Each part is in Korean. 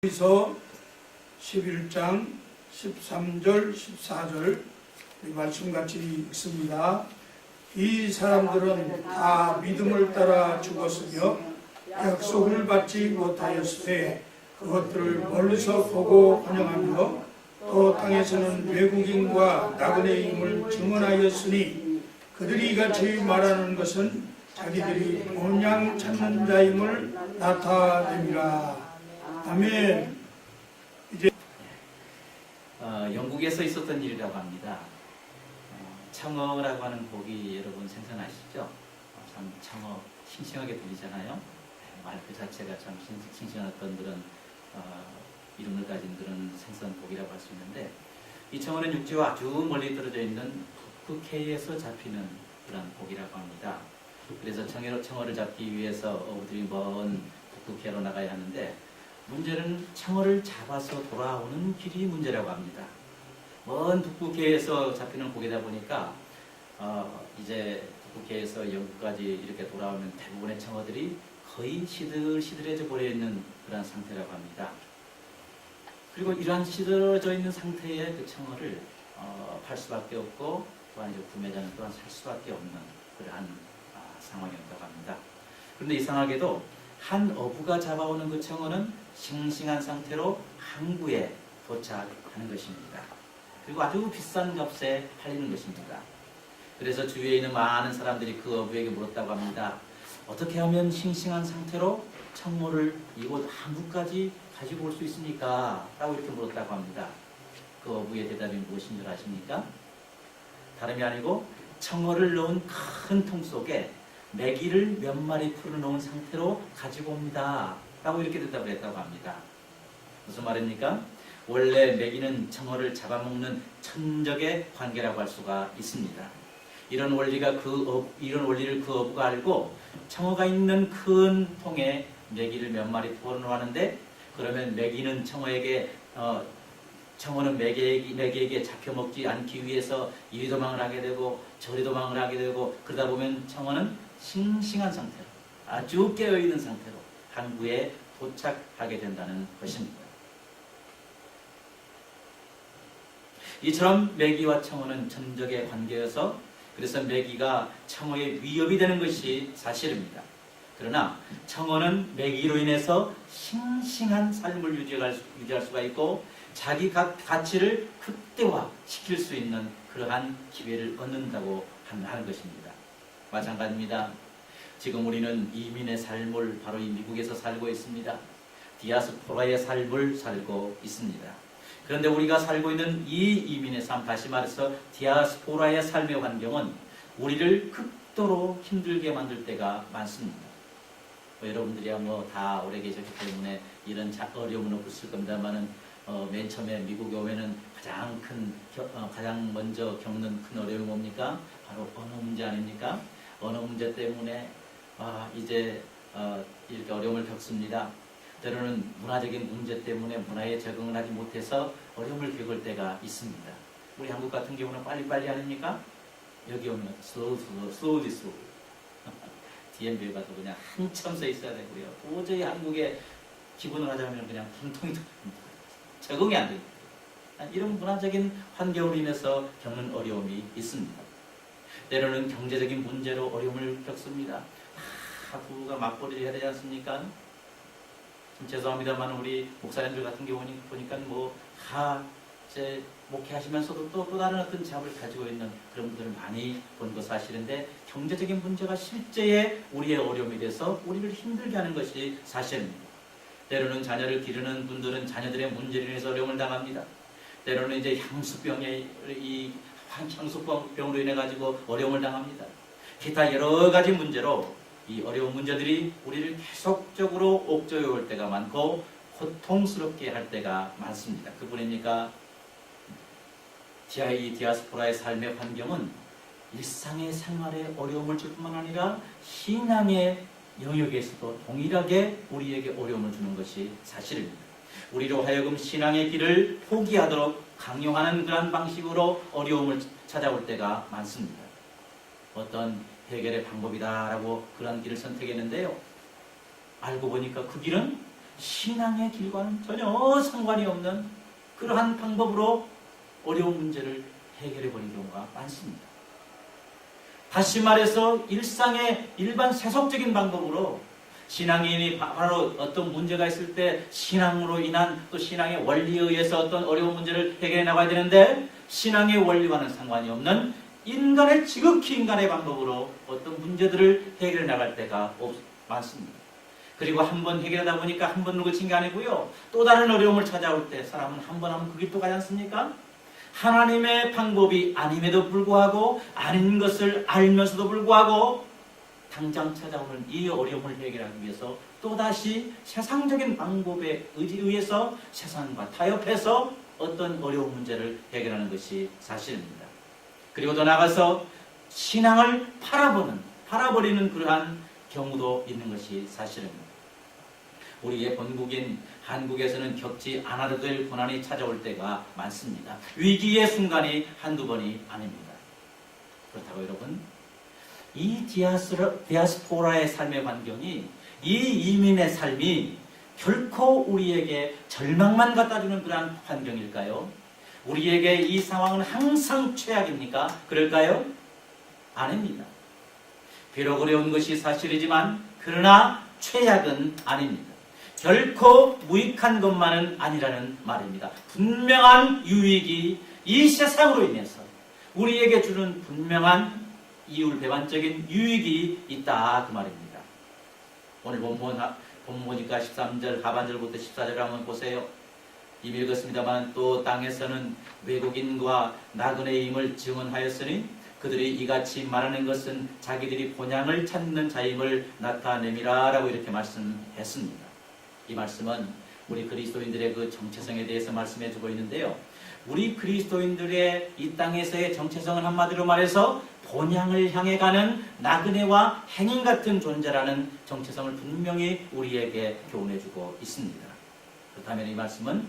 에서 11장 13절 14절 이 말씀같이 읽습니다. 이 사람들은 다 믿음을 따라 죽었으며 약속을 받지 못하였으되 그것들을 멀리서 보고 환영하며 또 땅에서는 외국인과 나그네의 힘을 증언하였으니 그들이 같이 말하는 것은 자기들이 본향 찾는 자임을 나타냅니다. 아멘. 이제 영국에서 있었던 일이라고 합니다. 청어라고 하는 고기 여러분 생선하시죠? 참 청어 싱싱하게 들리잖아요. 말 그 자체가 참 싱싱했던 그런 이름을 가진 그런 생선 고기라고 할 수 있는데, 이 청어는 육지와 아주 멀리 떨어져 있는 북해에서 잡히는 그런 고기라고 합니다. 그래서 청어를 잡기 위해서 어부들이 먼 북해로 나가야 하는데, 문제는 청어를 잡아서 돌아오는 길이 문제라고 합니다. 먼 북북해에서 잡히는 고기다 보니까 이제 북북해에서 영국까지 이렇게 돌아오면 대부분의 청어들이 거의 시들시들해져 버려 있는 그런 상태라고 합니다. 그리고 이러한 시들어져 있는 상태의 그 청어를 팔 수밖에 없고, 또한 이제 구매자는 또한 살 수밖에 없는 그러한 상황이었다고 합니다. 그런데 이상하게도 한 어부가 잡아오는 그 청어는 싱싱한 상태로 항구에 도착하는 것입니다. 그리고 아주 비싼 값에 팔리는 것입니다. 그래서 주위에 있는 많은 사람들이 그 어부에게 물었다고 합니다. 어떻게 하면 싱싱한 상태로 청어를 이곳 항구까지 가지고 올 수 있습니까? 라고 이렇게 물었다고 합니다. 그 어부의 대답이 무엇인 줄 아십니까? 다름이 아니고 청어를 넣은 큰 통 속에 메기를 몇 마리 풀어놓은 상태로 가지고 옵니다. 라고 이렇게 대답을 했다고 합니다. 무슨 말입니까? 원래 메기는 청어를 잡아먹는 천적의 관계라고 할 수가 있습니다. 이런 원리를 그 어부가 알고 청어가 있는 큰 통에 메기를 몇 마리 풀어놓았는데, 그러면 메기는 청어는 메기에게 잡혀먹지 않기 위해서 이리 도망을 하게 되고 저리 도망을 하게 되고, 그러다 보면 청어는 싱싱한 상태로, 아주 깨어있는 상태로 항구에 도착하게 된다는 것입니다. 이처럼 메기와 청어는 천적의 관계여서, 그래서 메기가 청어의 위협이 되는 것이 사실입니다. 그러나 청어는 메기로 인해서 싱싱한 삶을 유지할 수가 있고 자기 가치를 극대화시킬 수 있는 그러한 기회를 얻는다고 하는 것입니다. 마찬가지입니다. 지금 우리는 이민의 삶을 바로 이 미국에서 살고 있습니다. 디아스포라의 삶을 살고 있습니다. 그런데 우리가 살고 있는 이 이민의 삶, 다시 말해서 디아스포라의 삶의 환경은 우리를 극도로 힘들게 만들 때가 많습니다. 여러분들이야 다 오래 계셨기 때문에 이런 어려움은 없을 겁니다만은 맨 처음에 미국에 오면은 가장 먼저 겪는 큰 어려움이 뭡니까? 바로 언어 문제 아닙니까? 언어 문제 때문에 이제 이렇게 어려움을 겪습니다. 때로는 문화적인 문제 때문에 문화에 적응을 하지 못해서 어려움을 겪을 때가 있습니다. 우리 한국 같은 경우는 빨리빨리 아닙니까? 여기 오면 slowly. DMV에 가서 그냥 한참 서 있어야 되고요. 도저히 한국에 기본을 하자면 그냥 분통이 적응이 안 됩니다. 이런 문화적인 환경으로 인해서 겪는 어려움이 있습니다. 때로는 경제적인 문제로 어려움을 겪습니다. 부부가 맞벌이를 해야 되지 않습니까? 좀 죄송합니다만 우리 목사님들 같은 경우는 보니까 이제 목회하시면서도 또 다른 어떤 잡을 가지고 있는 그런 분들을 많이 본 거 사실인데, 경제적인 문제가 실제의 우리의 어려움이 돼서 우리를 힘들게 하는 것이 사실입니다. 때로는 자녀를 기르는 분들은 자녀들의 문제로 인해서 어려움을 당합니다. 때로는 이제 향수병으로 인해 가지고 어려움을 당합니다. 기타 여러 가지 문제로 이 어려운 문제들이 우리를 계속적으로 옥죄어 올 때가 많고 고통스럽게 할 때가 많습니다. 그뿐입니까? 디아스포라의 삶의 환경은 일상의 생활에 어려움을 줄 뿐만 아니라 신앙의 영역에서도 동일하게 우리에게 어려움을 주는 것이 사실입니다. 우리로 하여금 신앙의 길을 포기하도록 강요하는 그런 방식으로 어려움을 찾아올 때가 많습니다. 어떤 해결의 방법이다라고 그런 길을 선택했는데요. 알고 보니까 그 길은 신앙의 길과는 전혀 상관이 없는 그러한 방법으로 어려운 문제를 해결해 버린 경우가 많습니다. 다시 말해서 일상의 일반 세속적인 방법으로 신앙인이 바로 어떤 문제가 있을 때 신앙으로 인한 또 신앙의 원리에 의해서 어떤 어려운 문제를 해결해 나가야 되는데 신앙의 원리와는 상관이 없는 인간의 지극히 인간의 방법으로 어떤 문제들을 해결해 나갈 때가 많습니다. 그리고 한 번 해결하다 보니까 한 번을 그친 게 아니고요. 또 다른 어려움을 찾아올 때 사람은 한 번 하면 그게 또 가지 않습니까? 하나님의 방법이 아님에도 불구하고 아닌 것을 알면서도 불구하고 당장 찾아오는 이 어려움을 해결하기 위해서 또다시 세상적인 방법에 의해서 세상과 타협해서 어떤 어려운 문제를 해결하는 것이 사실입니다. 그리고 더 나아가서 신앙을 팔아버리는 그러한 경우도 있는 것이 사실입니다. 우리의 본국인 한국에서는 겪지 않아도 될 고난이 찾아올 때가 많습니다. 위기의 순간이 한두 번이 아닙니다. 그렇다고 여러분, 이 디아스포라의 삶의 환경이, 이 이민의 삶이 결코 우리에게 절망만 갖다주는 그러한 환경일까요? 우리에게 이 상황은 항상 최악입니까? 그럴까요? 아닙니다. 비록 어려운 것이 사실이지만 그러나 최악은 아닙니다. 결코 무익한 것만은 아니라는 말입니다. 분명한 유익이 이 세상으로 인해서 우리에게 주는 분명한 이율배반적인 유익이 있다 그 말입니다. 오늘 본문 보니까 13절 하반절부터 14절 한번 보세요. 이미 읽었습니다만 또 땅에서는 외국인과 나그네임을 증언하였으니 그들이 이같이 말하는 것은 자기들이 본향을 찾는 자임을 나타내미라 라고 이렇게 말씀했습니다. 이 말씀은 우리 그리스도인들의 그 정체성에 대해서 말씀해 주고 있는데요. 우리 그리스도인들의 이 땅에서의 정체성은 한마디로 말해서 본향을 향해 가는 나그네와 행인 같은 존재라는 정체성을 분명히 우리에게 교훈해 주고 있습니다. 그렇다면 이 말씀은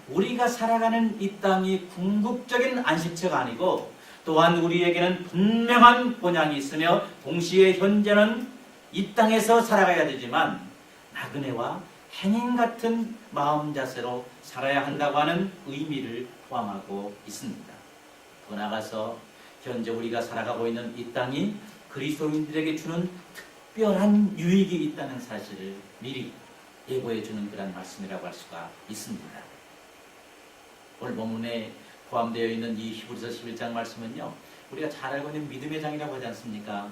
우리가 살아가는 이 땅이 궁극적인 안식처가 아니고 또한 우리에게는 분명한 본향이 있으며 동시에 현재는 이 땅에서 살아가야 되지만 나그네와 행인 같은 마음 자세로 살아야 한다고 하는 의미를 포함하고 있습니다. 더 나아가서 현재 우리가 살아가고 있는 이 땅이 그리스도인들에게 주는 특별한 유익이 있다는 사실을 미리 예고해 주는 그런 말씀이라고 할 수가 있습니다. 오늘 본문에 포함되어 있는 이 히브리서 11장 말씀은요, 우리가 잘 알고 있는 믿음의 장이라고 하지 않습니까?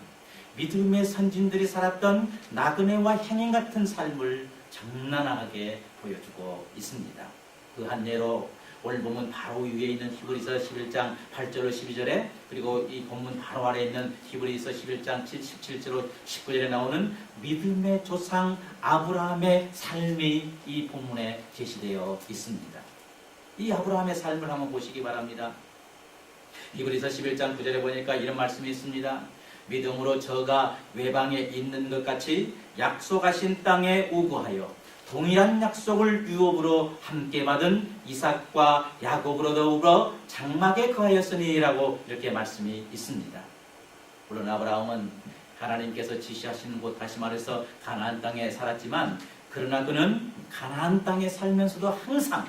믿음의 선진들이 살았던 나그네와 행인 같은 삶을 장난하게 보여주고 있습니다. 그 한 예로 오늘 본문 바로 위에 있는 히브리서 11장 8절로 12절에 그리고 이 본문 바로 아래에 있는 히브리서 11장 17절로 19절에 나오는 믿음의 조상 아브라함의 삶이 이 본문에 제시되어 있습니다. 이 아브라함의 삶을 한번 보시기 바랍니다. 히브리서 11장 9절에 보니까 이런 말씀이 있습니다. 믿음으로 저가 외방에 있는 것 같이 약속하신 땅에 우거하여 동일한 약속을 유업으로 함께 받은 이삭과 야곱으로 더불어 장막에 거하였으니라고 이렇게 말씀이 있습니다. 물론 아브라함은 하나님께서 지시하시는 곳, 다시 말해서 가나안 땅에 살았지만 그러나 그는 가나안 땅에 살면서도 항상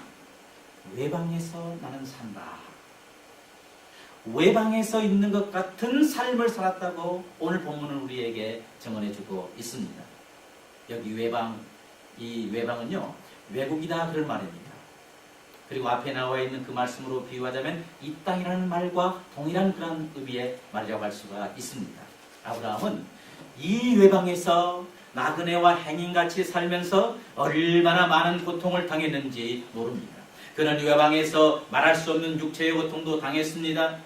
외방에서 나는 산다, 외방에서 있는 것 같은 삶을 살았다고 오늘 본문은 우리에게 증언해주고 있습니다. 여기 외방, 이 외방은요, 외국이다 그런 말입니다. 그리고 앞에 나와 있는 그 말씀으로 비유하자면 이 땅이라는 말과 동일한 그런 의미의 말이라고 할 수가 있습니다. 아브라함은 이 외방에서 나그네와 행인같이 살면서 얼마나 많은 고통을 당했는지 모릅니다. 그는 외방에서 말할 수 없는 육체의 고통도 당했습니다.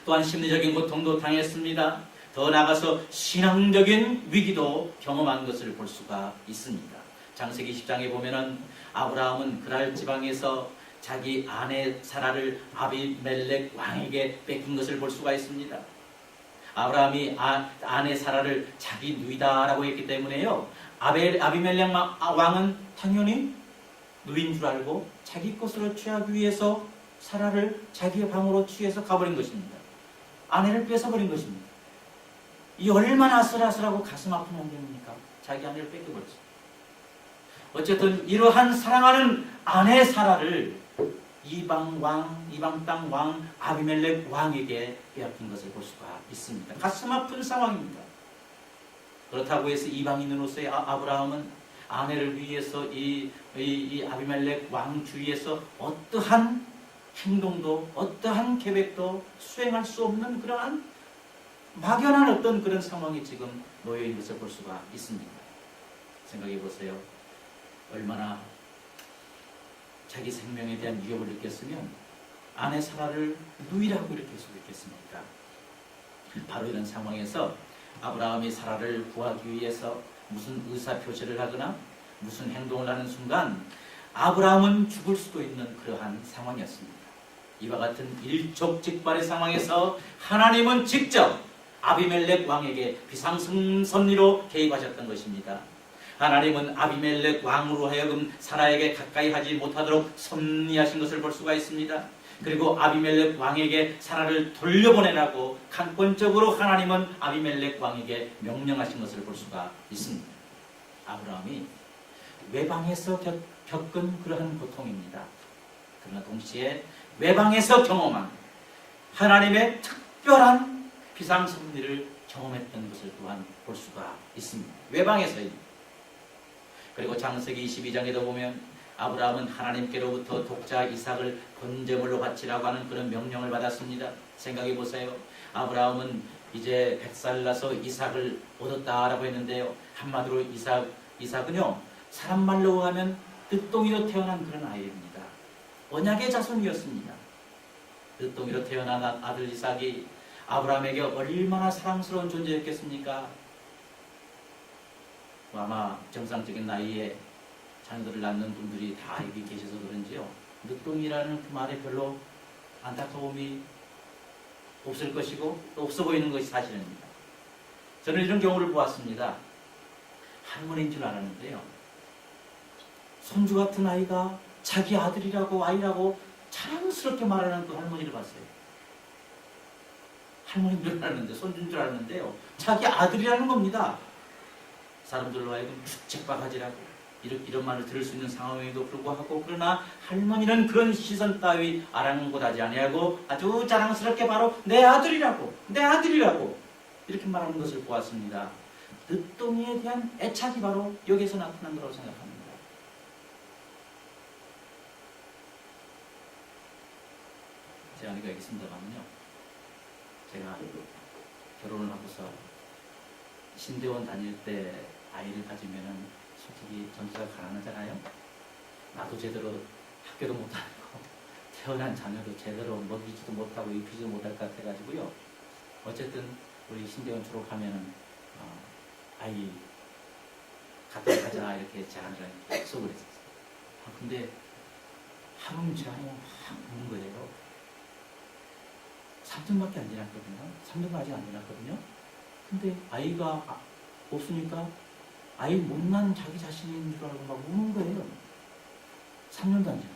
또한 심리적인 고통도 당했습니다. 더 나아가서 신앙적인 위기도 경험한 것을 볼 수가 있습니다. 창세기 10장에 보면은 아브라함은 그랄 지방에서 자기 아내 사라를 아비멜렉 왕에게 뺏긴 것을 볼 수가 있습니다. 아브라함이 아내 사라를 자기 누이다라고 했기 때문에요, 아비멜렉 왕은 당연히 누인 줄 알고 자기 것으로 취하기 위해서 사라를 자기의 방으로 취해서 가버린 것입니다. 아내를 뺏어버린 것입니다. 이 얼마나 아슬아슬하고 가슴 아픈 환경입니까? 자기 아내를 뺏겨버렸습니다. 어쨌든 이러한 사랑하는 아내 사라를 이방 땅 왕 아비멜렉 왕에게 빼앗긴 것을 볼 수가 있습니다. 가슴 아픈 상황입니다. 그렇다고 해서 이방인으로서의 아브라함은 아내를 위해서 이 아비멜렉 왕 주위에서 어떠한 행동도 어떠한 계획도 수행할 수 없는 그러한 막연한 어떤 그런 상황이 지금 놓여 있는 것을 볼 수가 있습니다. 생각해 보세요. 얼마나 자기 생명에 대한 위협을 느꼈으면 아내 사라를 누이라고 이렇게 소개했겠습니까? 바로 이런 상황에서 아브라함이 사라를 구하기 위해서 무슨 의사표시를 하거나 무슨 행동을 하는 순간 아브라함은 죽을 수도 있는 그러한 상황이었습니다. 이와 같은 일촉즉발의 상황에서 하나님은 직접 아비멜렉 왕에게 비상섭리로 개입하셨던 것입니다. 하나님은 아비멜렉 왕으로 하여금 사라에게 가까이 하지 못하도록 섭리하신 것을 볼 수가 있습니다. 그리고 아비멜렉 왕에게 사라를 돌려보내라고 강권적으로 하나님은 아비멜렉 왕에게 명령하신 것을 볼 수가 있습니다. 아브라함이 외방에서 겪은 그러한 고통입니다. 그러나 동시에 외방에서 경험한 하나님의 특별한 비상섭리를 경험했던 것을 또한 볼 수가 있습니다. 외방에서입니다. 그리고 창세기 22장에도 보면 아브라함은 하나님께로부터 독자 이삭을 번제물로 바치라고 하는 그런 명령을 받았습니다. 생각해 보세요. 아브라함은 이제 100살 나서 이삭을 얻었다라고 했는데요. 한마디로 이삭은요, 사람 말로 하면 늦둥이로 태어난 그런 아이입니다. 언약의 자손이었습니다. 늦둥이로 태어난 아들 이삭이 아브라함에게 얼마나 사랑스러운 존재였겠습니까? 아마 정상적인 나이에 자녀들을 낳는 분들이 다 여기 계셔서 그런지요, 늦둥이라는 그 말에 별로 안타까움이 없을 것이고 또 없어 보이는 것이 사실입니다. 저는 이런 경우를 보았습니다. 할머니인 줄 알았는데요, 손주 같은 아이가 자기 아이라고 자랑스럽게 말하는 그 할머니를 봤어요. 할머니인 줄 알았는데, 손주인 줄 알았는데요, 자기 아들이라는 겁니다. 사람들로 하여금 죽책박하지라고 이런 말을 들을 수 있는 상황에도 불구하고, 그러나 할머니는 그런 시선 따위 아랑곳하지 아니하고 아주 자랑스럽게 바로 내 아들이라고 이렇게 말하는 것을 보았습니다. 늦둥이에 대한 애착이 바로 여기에서 나타난 거라고 생각합니다. 제 아내가 여기 있습니다만요, 제가 결혼을 하고서 신대원 다닐 때 아이를 가지면은 솔직히 전체가 가난하잖아요. 나도 제대로 학교도 못하고 태어난 자녀도 제대로 먹이지도 못하고 입히지도 못할 것 같아가지고요. 어쨌든 우리 신대원 졸업하면은 아이 갖다 가자 이렇게 제안을 약속을 했었어요. 근데 하루는 제안이 확 오는 거예요. 3등밖에 안 지났거든요. 3등 아직 안 지났거든요. 근데 아이가 없으니까 아이 못난 자기 자신인 줄 알고 막 우는 거예요. 3년도 안 지나.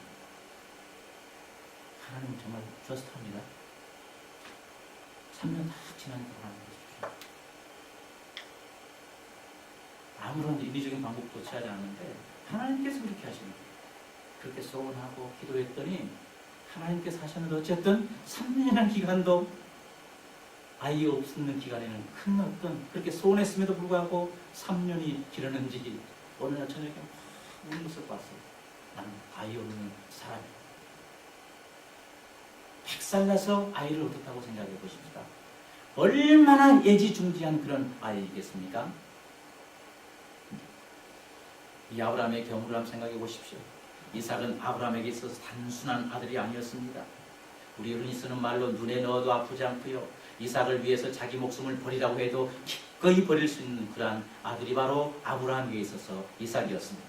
하나님 정말 저스트합니다. 3년 딱 지나니까 하나님 주십시오. 아무런 인위적인 방법도 취하지 않는데 하나님께서 그렇게 하시는 거예요. 그렇게 소원하고 기도했더니 하나님께서 하셨는데, 어쨌든 3년이라는 기간도 아이 없는 기간에는 큰 어떤, 그렇게 소원했음에도 불구하고 3년이 지르는지 어느 날 저녁에 막 우는 것을 봤어요. 나는 아이 없는 사람이야. 100살 나서 아이를 얻었다고 생각해 보십시다. 얼마나 애지중지한 그런 아이겠습니까? 이 아브라함의 경우를 한번 생각해 보십시오. 이삭은 아브라함에게 있어서 단순한 아들이 아니었습니다. 우리 흔히 쓰는 말로 눈에 넣어도 아프지 않고요, 이삭을 위해서 자기 목숨을 버리라고 해도 기꺼이 버릴 수 있는 그러한 아들이 바로 아브라함에게 있어서 이삭이었습니다.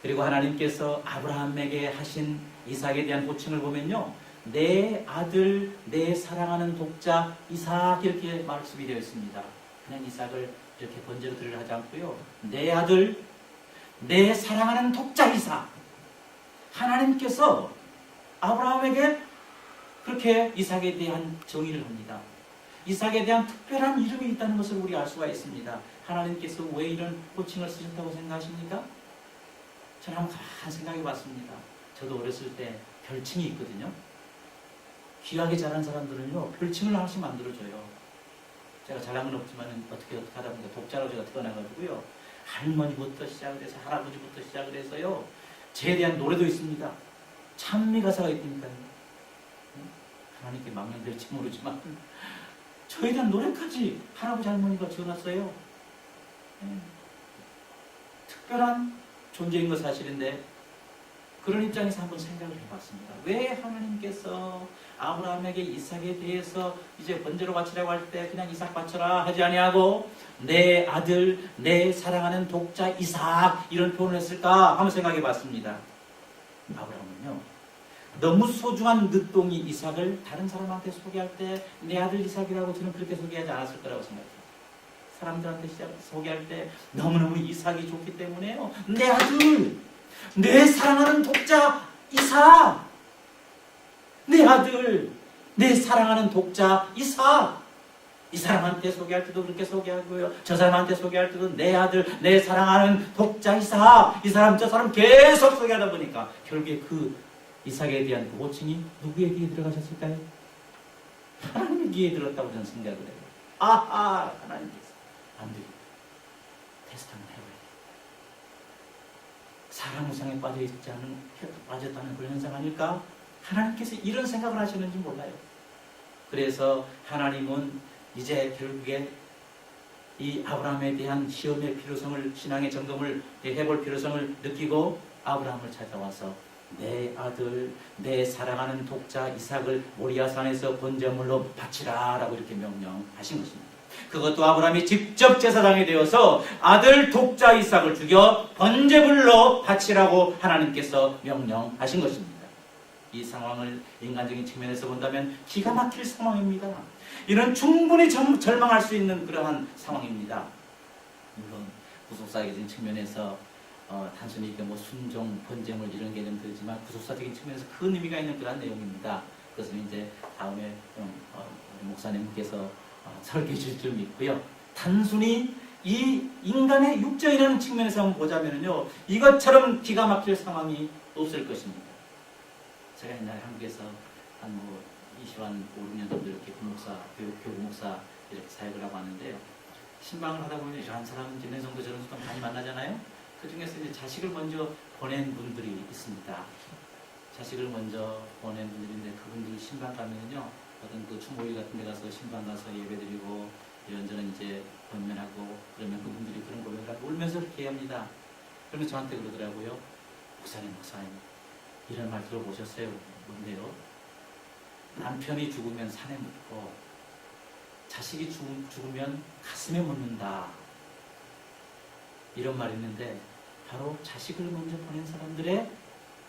그리고 하나님께서 아브라함에게 하신 이삭에 대한 호칭을 보면요, 내 아들, 내 사랑하는 독자 이삭 이렇게 말씀이 되어 있습니다. 그냥 이삭을 이렇게 번제로 드리려 하지 않고요, 내 아들, 내 사랑하는 독자 이삭. 하나님께서 아브라함에게 그렇게 이삭에 대한 정의를 합니다. 이삭에 대한 특별한 이름이 있다는 것을 우리 알 수가 있습니다. 하나님께서 왜 이런 호칭을 쓰셨다고 생각하십니까? 저는 한번 가만히 생각해 봤습니다. 저도 어렸을 때 별칭이 있거든요. 귀하게 자란 사람들은요, 별칭을 하나씩 만들어줘요. 제가 잘난 건 없지만 어떻게 하다 보니까 독자로 제가 태어나가지고요. 할머니부터 시작을 해서 할아버지부터 시작을 해서요. 저에 대한 노래도 있습니다. 찬미 가사가 있다니까요. 하나님께 망령될지 모르지만 저에 대한 노래까지 할아버지 할머니가 지어놨어요. 특별한 존재인 것 사실인데 그런 입장에서 한번 생각을 해봤습니다. 왜 하나님께서 아브라함에게 이삭에 대해서 이제 번제로 바치라고 할 때 그냥 이삭 바쳐라 하지 아니하고 내 아들, 내 사랑하는 독자 이삭 이런 표현을 했을까 한번 생각해 봤습니다. 아브라함은요, 너무 소중한 늦둥이 이삭을 다른 사람한테 소개할 때 내 아들 이삭이라고 저는 그렇게 소개하지 않았을 거라고 생각해요. 사람들한테 소개할 때 너무너무 이삭이 좋기 때문에요. 내 아들, 내 사랑하는 독자 이삭, 내 아들, 내 사랑하는 독자 이삭. 이 사람한테 소개할 때도 그렇게 소개하고요. 저 사람한테 소개할 때도 내 아들, 내 사랑하는 독자 이삭. 이 사람 저 사람 계속 소개하다 보니까 결국에 그 이삭에 대한 그 호칭이 누구의 귀에 들어가셨을까요? 하나님의 귀에 들었다고 저는 생각을 해요. 아하, 하나님께서 안 되겠다. 테스트 한번 해봐야 돼. 사람 우상에 빠졌다는 그런 현상 아닐까? 하나님께서 이런 생각을 하시는지 몰라요. 그래서 하나님은 이제 결국에 이 아브라함에 대한 시험의 필요성을, 신앙의 점검을 해볼 필요성을 느끼고 아브라함을 찾아와서 내 아들, 내 사랑하는 독자 이삭을 모리아산에서 번제물로 바치라 라고 이렇게 명령하신 것입니다. 그것도 아브라함이 직접 제사장이 되어서 아들 독자 이삭을 죽여 번제물로 바치라고 하나님께서 명령하신 것입니다. 이 상황을 인간적인 측면에서 본다면 기가 막힐 상황입니다. 이는 충분히 절망할 수 있는 그러한 상황입니다. 물론 구속사적인 측면에서 단순히 이게 뭐 순종, 번제물 이런 개념 들지만 구속사적인 측면에서 큰 의미가 있는 그러한 내용입니다. 그것은 이제 다음에 우리 목사님께서 설교해 줄 줄 믿고요. 단순히 이 인간의 육정이라는 측면에서 한번 보자면요, 이것처럼 기가 막힐 상황이 없을 것입니다. 제가 옛날에 한국에서 한 20한 5, 6년 정도 이렇게 부목사, 교구 목사 이렇게 사역을 하고 왔는데요. 신방을 하다 보면 한 사람은 어느 정도 저런 사람 많이 만나잖아요. 그 중에서 이제 자식을 먼저 보낸 분들이 있습니다. 자식을 먼저 보낸 분들인데 그분들 신방 가면요, 어떤 그 추모일 같은 데 가서 신방 가서 예배드리고 이런저런 이제 권면하고 그러면 그분들이 그런 고백을 하고 울면서 그렇게 합니다. 그러면 저한테 그러더라고요. 목사님 이런 말 들어보셨어요? 뭔데요? 남편이 죽으면 산에 묻고 자식이 죽으면 가슴에 묻는다. 이런 말이 있는데 바로 자식을 먼저 보낸 사람들의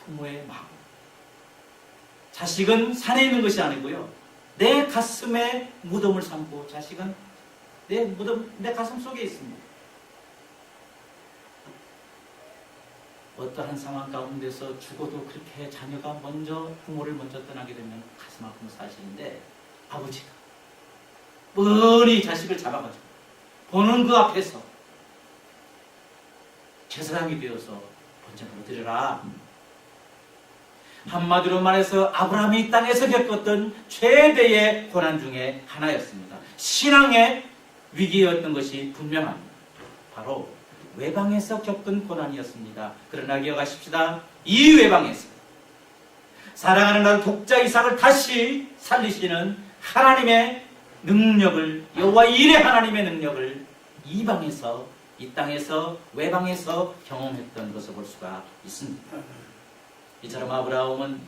부모의 마음. 자식은 산에 있는 것이 아니고요, 내 가슴에 무덤을 삼고 자식은 내 가슴 속에 있습니다. 어떠한 상황 가운데서 죽어도 그렇게 자녀가 부모를 먼저 떠나게 되면 가슴 아픈 사실인데, 아버지가 뻔히 자식을 잡아가지고 보는 그 앞에서 제사장이 되어서 번제물로 드려라. 한마디로 말해서 아브라함이 이 땅에서 겪었던 최대의 고난 중에 하나였습니다. 신앙의 위기였던 것이 분명합니다. 바로 외방에서 겪은 고난이었습니다. 그러나 기억하십시다. 이 외방에서 사랑하는 나를 독자 이삭을 다시 살리시는 하나님의 능력을, 여호와 일의 하나님의 능력을 이방에서, 이 땅에서, 외방에서 경험했던 것을 볼 수가 있습니다. 이처럼 아브라함은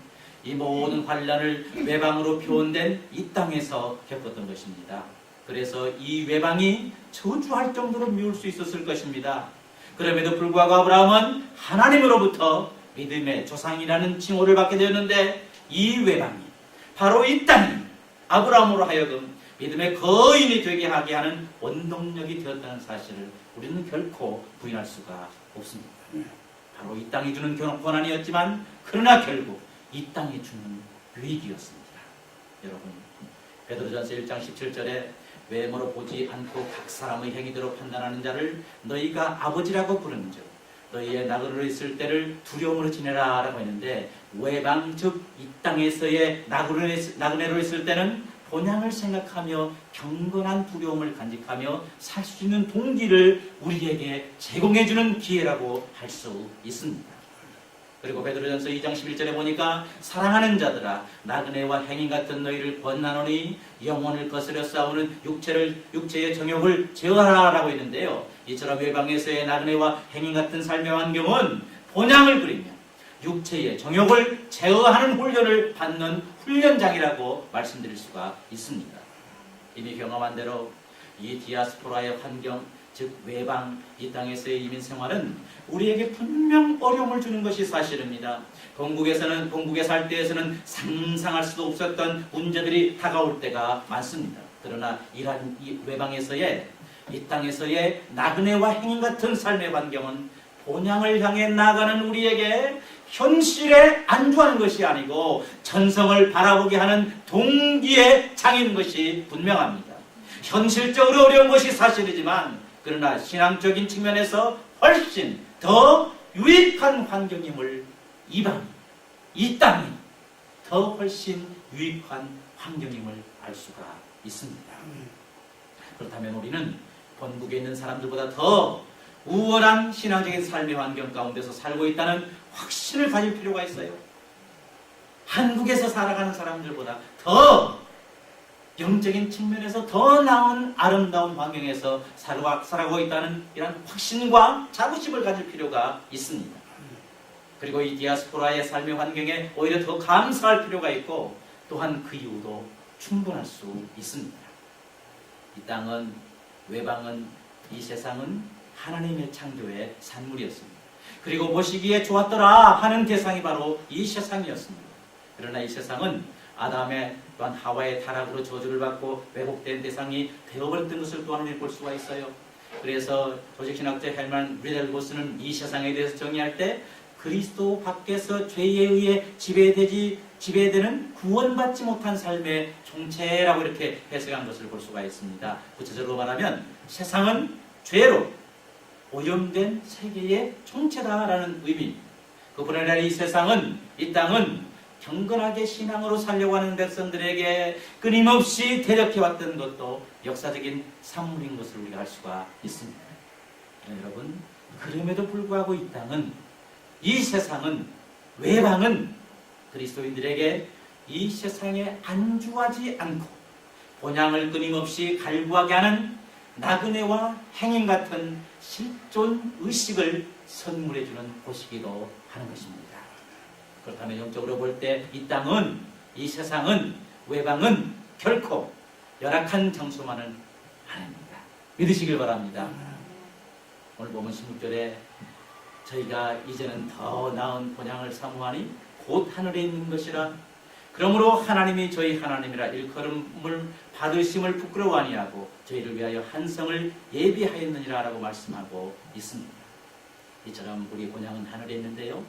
이 모든 환난을 외방으로 표현된 이 땅에서 겪었던 것입니다. 그래서 이 외방이 저주할 정도로 미울 수 있었을 것입니다. 그럼에도 불구하고 아브라함은 하나님으로부터 믿음의 조상이라는 칭호를 받게 되었는데, 이 외방이, 바로 이 땅이 아브라함으로 하여금 믿음의 거인이 되게 하게 하는 원동력이 되었다는 사실을 우리는 결코 부인할 수가 없습니다. 바로 이 땅이 주는 고난이었지만 그러나 결국 이 땅이 주는 유익이었습니다. 여러분, 베드로전서 1장 17절에 외모로 보지 않고 각 사람의 행위대로 판단하는 자를 너희가 아버지라고 부르는즉 너희의 나그네로 있을 때를 두려움으로 지내라 라고 했는데, 외방 즉 이 땅에서의 나그네로 있을 때는 본향을 생각하며 경건한 두려움을 간직하며 살 수 있는 동기를 우리에게 제공해주는 기회라고 할 수 있습니다. 그리고 베드로전서 2장 11절에 보니까 사랑하는 자들아 나그네와 행인 같은 너희를 권하노니 영혼을 거스려 싸우는 육체의 정욕을 제어하라라고 했는데요. 이처럼 외방에서의 나그네와 행인 같은 삶의 환경은 본향을 그리며 육체의 정욕을 제어하는 훈련을 받는 훈련장이라고 말씀드릴 수가 있습니다. 이미 경험한 대로 이 디아스포라의 환경, 즉 외방, 이 땅에서의 이민 생활은 우리에게 분명 어려움을 주는 것이 사실입니다. 본국에 살 때에서는 상상할 수도 없었던 문제들이 다가올 때가 많습니다. 그러나 이러한 이 외방에서의, 이 땅에서의 나그네와 행인 같은 삶의 환경은 본향을 향해 나아가는 우리에게 현실에 안주하는 것이 아니고 전성을 바라보게 하는 동기의 장인 것이 분명합니다. 현실적으로 어려운 것이 사실이지만 그러나 신앙적인 측면에서 훨씬 더 유익한 환경임을, 이 땅이 더 훨씬 유익한 환경임을 알 수가 있습니다. 그렇다면 우리는 본국에 있는 사람들보다 더 우월한 신앙적인 삶의 환경 가운데서 살고 있다는 확신을 가질 필요가 있어요. 한국에서 살아가는 사람들보다 더 영적인 측면에서 더 나은 아름다운 환경에서 살아가고 있다는 이런 확신과 자부심을 가질 필요가 있습니다. 그리고 이 디아스포라의 삶의 환경에 오히려 더 감사할 필요가 있고, 또한 그 이유도 충분할 수 있습니다. 이 땅은, 외방은, 이 세상은 하나님의 창조의 산물이었습니다. 그리고 보시기에 좋았더라 하는 대상이 바로 이 세상이었습니다. 그러나 이 세상은 아담의 또한 하와의 타락으로 저주를 받고 왜곡된 대상이 되어버렸던 것을 또한 우리 볼 수가 있어요. 그래서 조직신학자 헬만 리델보스는 이 세상에 대해서 정의할 때 그리스도 밖에서 죄에 의해 지배되는 구원받지 못한 삶의 총체라고 이렇게 해석한 것을 볼 수가 있습니다. 구체적으로 말하면 세상은 죄로 오염된 세계의 총체다라는 의미입니다. 그뿐 아니라 이 세상은, 이 땅은 경건하게 신앙으로 살려고 하는 백성들에게 끊임없이 대적해왔던 것도 역사적인 산물인 것을 우리가 알 수가 있습니다. 여러분, 그럼에도 불구하고 이 땅은, 이 세상은, 외방은 그리스도인들에게 이 세상에 안주하지 않고 본향을 끊임없이 갈구하게 하는 나그네와 행인 같은 실존 의식을 선물해주는 곳이기도 하는 것입니다. 그렇다면 영적으로 볼 때 이 땅은, 이 세상은, 외방은 결코 열악한 장소만은 아닙니다. 믿으시길 바랍니다. 오늘 보면 16절에 저희가 이제는 더 나은 본향을 사모하니 곧 하늘에 있는 것이라. 그러므로 하나님이 저희 하나님이라 일컬음을 받으심을 부끄러워 아니하고 저희를 위하여 한 성을 예비하였느니라 라고 말씀하고 있습니다. 이처럼 우리 본향은 하늘에 있는데요,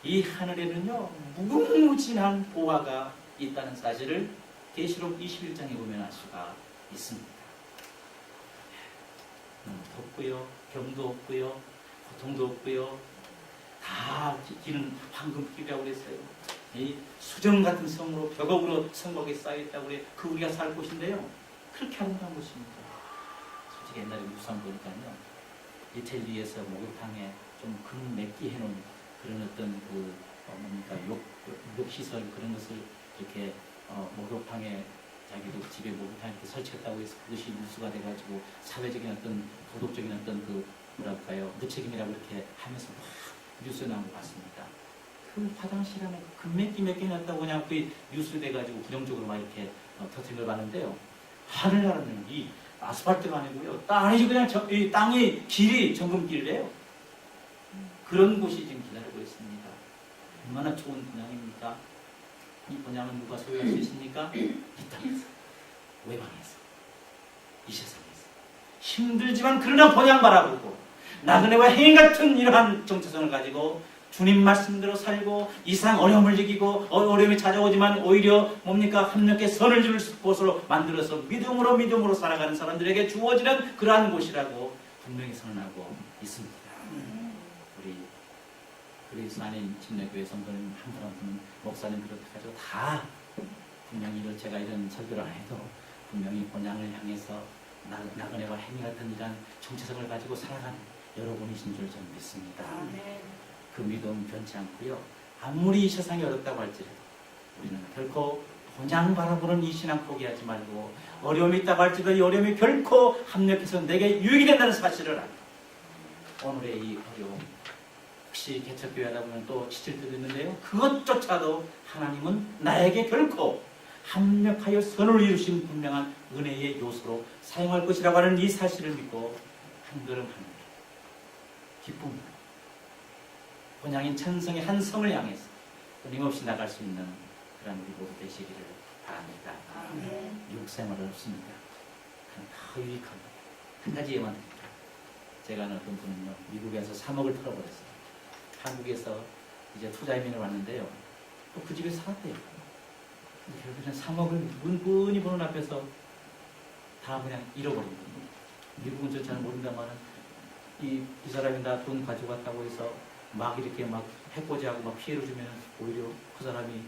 이 하늘에는요 무궁무진한 보화가 있다는 사실을 계시록 21장에 보면 알 수가 있습니다. 덥고요, 경도 없고요, 고통도 없고요, 다 기는 황금 피부라고 그랬어요. 이 수정 같은 성으로 벽옥으로 성벽에 쌓여있다고 그래. 그 우리가 살 곳인데요, 그렇게 아름다운 곳입니다. 솔직히 옛날에 우산 보니까요, 이태리에서 목욕탕에 좀 금 맺기 해놓은 그런 어떤 욕시설 그런 것을 이렇게 목욕탕에 자기도 집에 목욕탕에 이렇게 설치했다고 해서 그것이 뉴스가 돼가지고 사회적인 어떤 도덕적인 어떤 뭐랄까요, 무책임이라고 이렇게 하면서 막 뉴스에 나온 것 같습니다. 그 화장실 안에 금맥기 몇 개 났다고 그냥 그 뉴스 돼가지고 부정적으로 막 이렇게 터뜨린 걸 봤는데요. 하늘나라는 이 아스팔트가 아니고요, 땅이 그냥 이 땅의 길이 정금길이래요. 그런 곳이 지금 기다리고 있습니다. 얼마나 좋은 본향입니까? 이 본향은 누가 소유할 수 있습니까? 이 땅에서, 외방에서, 이 세상에서. 힘들지만 그러나 본향 바라보고 나그네와 행인 같은 이러한 정체성을 가지고 주님 말씀대로 살고 이상 어려움을 이기고 어려움이 찾아오지만 오히려 뭡니까? 합력해 선을 지을 곳으로 만들어서 믿음으로 살아가는 사람들에게 주어지는 그러한 곳이라고 분명히 선언하고 있습니다. 우리 그리스 안인 침례교회 성도님 한 분 한 분, 목사님 비롯해가지고 다 분명히 제가 이런 설교를 안 해도 분명히 본향을 향해서 나그네와 행위 같은 이런 정체성을 가지고 살아가는 여러분이신 줄 저는 믿습니다. 그 믿음 변치 않고요. 아무리 이 세상이 어렵다고 할지라도 우리는 결코 본향 바라보는 이 신앙 포기하지 말고, 어려움이 있다고 할지라도 이 어려움이 결코 합력해서 내게 유익이 된다는 사실을 알고, 오늘의 이 어려움, 혹시 개척교회 하다 보면 또 지칠 때도 있는데요, 그것조차도 하나님은 나에게 결코 합력하여 선을 이루신 분명한 은혜의 요소로 사용할 것이라고 하는 이 사실을 믿고 한 걸음 한 걸음 기쁨으로 본향인 천성의 한 성을 향해서 끊임없이 나갈 수 있는 그런 우리 모두 되시기를 바랍니다. 미국 생활 어렵습니다. 다 유익한 거예요. 한 가지 예만 드릴게요. 제가 아는 어떤 분은요, 미국에서 3억을 털어버렸어요. 한국에서 이제 투자 이민을 왔는데요, 또 그 집에 살았대요. 근데 결국에는 3억을 문분히 보는 앞에서 다 그냥 잃어버린 거예요. 미국은 저 잘 모른다마는 이 사람이 나 돈 가져갔다고 해서 막 이렇게 막 해코지하고 막 피해를 주면 오히려 그 사람이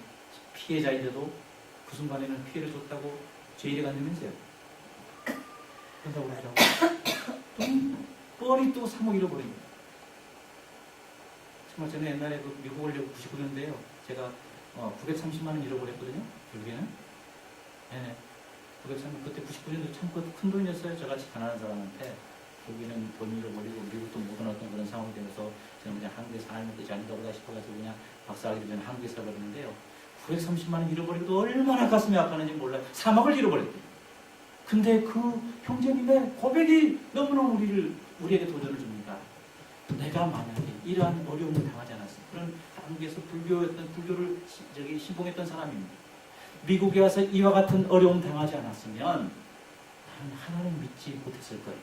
피해자인데도 그 순간에는 피해를 줬다고 죄일에 간다면서요. 그런다고 그러더라고요. 뻔히 또 3억 잃어버린 거예요. 정말 저는 옛날에 그 미국 오려고 99년인데요. 제가 930만 원 잃어버렸거든요. 결국에는. 네. 930, 그때 99년도 참 큰 돈이었어요. 저같이 가난한 사람한테. 여기는 돈 잃어버리고 미국도 못 얻었던 그런 상황이 되면서 저는 그냥 한국에 살면 되지 않는가 보다 싶어가지고 그냥 박사하기 전에 한국에 살아버렸는데요. 930만 원 잃어버리고 얼마나 가슴이 아팠는지 몰라요. 3억을 잃어버렸대요. 근데 그 형제님의 고백이 너무너무 우리에게 도전을 줍니다. 내가 만약에 이러한 어려움을 당하지 않았어요. 그런 한국에서 불교를 신봉했던 사람입니다. 미국에 와서 이와 같은 어려움 당하지 않았으면 나는 하나님 믿지 못했을 거예요.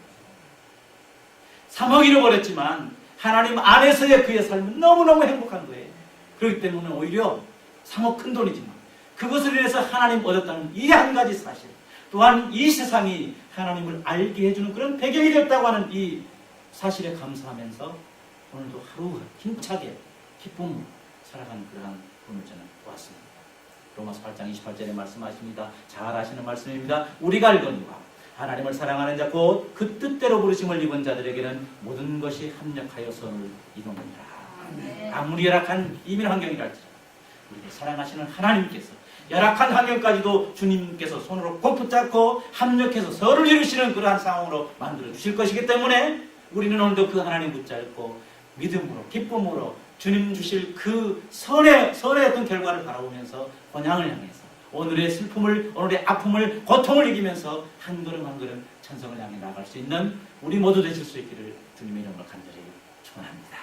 3억 잃어버렸지만 하나님 안에서의 그의 삶은 너무너무 행복한 거예요. 그렇기 때문에 오히려 3억 큰 돈이지만 그것을 인해서 하나님 얻었다는 이 한 가지 사실, 또한 이 세상이 하나님을 알게 해주는 그런 배경이 됐다고 하는 이 사실에 감사하면서 오늘도 하루 힘차게 기쁨으로 살아가는 그러한 꿈을 저는 보았습니다. 로마서 8장 28절에 말씀하십니다. 잘 아시는 말씀입니다. 우리가 알거니와 하나님을 사랑하는 자 곧 그 뜻대로 부르심을 입은 자들에게는 모든 것이 합력하여 선을 이루느니라. 아무리 열악한 이민 환경이랄지라도 우리를 사랑하시는 하나님께서 열악한 환경까지도 주님께서 손으로 꼭 붙잡고 합력해서 선을 이루시는 그러한 상황으로 만들어 주실 것이기 때문에 우리는 오늘도 그 하나님 붙잡고 믿음으로 기쁨으로 주님 주실 그 선의 어떤 결과를 바라보면서 본향을 향해서 오늘의 슬픔을, 오늘의 아픔을, 고통을 이기면서 한 걸음 한 걸음 천성을 향해 나갈 수 있는 우리 모두 되실 수 있기를 주님의 이름으로 간절히 축원합니다.